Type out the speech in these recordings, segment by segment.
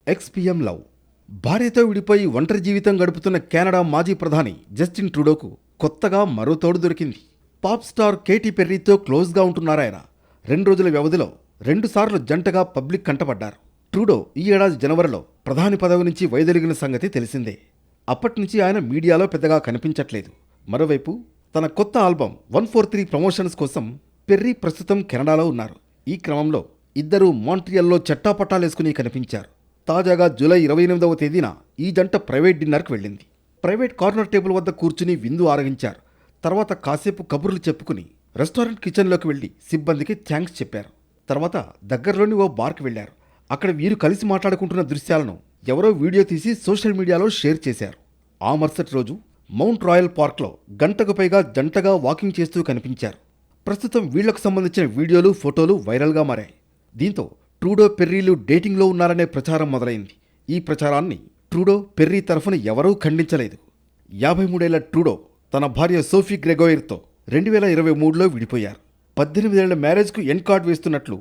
ఎక్స్పీఎం love. భార్యతో విడిపోయి ఒంటరి జీవితం గడుపుతున్న కెనడా మాజీ ప్రధాని జస్టిన్ ట్రూడోకు కొత్తగా మరో తోడు దొరికింది. పాప్ స్టార్ కేటీ పెర్రీతో క్లోజ్గా ఉంటున్నారాయన. 2 రోజుల వ్యవధిలో 2 సార్లు జంటగా పబ్లిక్ కంటపడ్డారు. ట్రూడో ఈ ఏడాది జనవరిలో ప్రధాని పదవి నుంచి వైదొలిగిన సంగతి తెలిసిందే. అప్పటినుంచి ఆయన మీడియాలో పెద్దగా కనిపించట్లేదు. మరోవైపు తన కొత్త ఆల్బమ్ 143 ప్రమోషన్స్ కోసం పెర్రీ ప్రస్తుతం కెనడాలో ఉన్నారు. ఈ క్రమంలో ఇద్దరూ మాంట్రియల్లో చట్టాపట్టాలేసుకుని కనిపించారు. తాజాగా జూలై 28వ తేదీన ఈ జంట ప్రైవేట్ డిన్నర్కి వెళ్ళింది. ప్రైవేట్ కార్నర్ టేబుల్ వద్ద కూర్చుని విందు ఆరగించారు. తర్వాత కాసేపు కబుర్లు చెప్పుకుని రెస్టారెంట్ కిచెన్లోకి వెళ్లి సిబ్బందికి థ్యాంక్స్ చెప్పారు. తర్వాత దగ్గరలోని ఓ బార్కి వెళ్లారు. అక్కడ వీరు కలిసి మాట్లాడుకుంటున్న దృశ్యాలను ఎవరో వీడియో తీసి సోషల్ మీడియాలో షేర్ చేశారు. ఆ మరుసటి రోజు మౌంట్ రాయల్ పార్క్లో గంటకు పైగా జంటగా వాకింగ్ చేస్తూ కనిపించారు. ప్రస్తుతం వీళ్లకు సంబంధించిన వీడియోలు, ఫోటోలు వైరల్గా మారాయి. దీంతో ట్రూడో పెర్రీలు డేటింగ్లో ఉన్నారనే ప్రచారం మొదలైంది. ఈ ప్రచారాన్ని ట్రూడో పెర్రీ తరఫున ఎవరూ ఖండించలేదు. 53 ఏళ్ల ట్రూడో తన భార్య సోఫీ గ్రెగోయిర్తో 2023లో విడిపోయారు. 18 ఏళ్ల మ్యారేజ్కు ఎండ్ కార్డ్ వేస్తున్నట్లు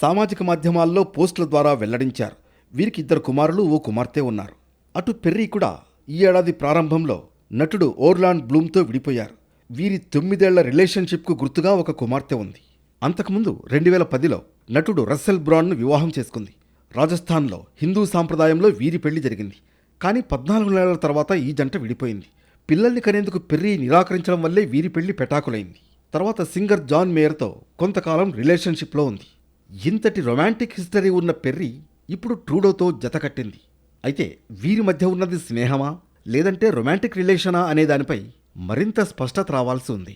సామాజిక మాధ్యమాల్లో పోస్టుల ద్వారా వెల్లడించారు. వీరికి 2 కుమారులు, ఓ కుమార్తె ఉన్నారు. అటు పెర్రీ కూడా ఈ ఏడాది ప్రారంభంలో నటుడు ఓర్లాండ్ బ్లూమ్తో విడిపోయారు. వీరి 9 ఏళ్ల రిలేషన్షిప్కు గుర్తుగా ఒక కుమార్తె ఉంది. అంతకుముందు 2010లో నటుడు రస్సెల్ బ్రాండ్ను వివాహం చేసుకుంది. రాజస్థాన్లో హిందూ సాంప్రదాయంలో వీరి పెళ్లి జరిగింది. కానీ 14 నెలల తర్వాత ఈ జంట విడిపోయింది. పిల్లల్ని కనేందుకు పెర్రీ నిరాకరించడం వల్లే వీరి పెళ్లి పెటాకులైంది. తర్వాత సింగర్ జాన్ మేయర్తో కొంతకాలం రిలేషన్షిప్లో ఉంది. ఇంతటి రొమాంటిక్ హిస్టరీ ఉన్న పెర్రీ ఇప్పుడు ట్రూడోతో జతకట్టింది. అయితే వీరి మధ్య ఉన్నది స్నేహమా లేదంటే రొమాంటిక్ రిలేషనా అనే దానిపై మరింత స్పష్టత రావాల్సి ఉంది.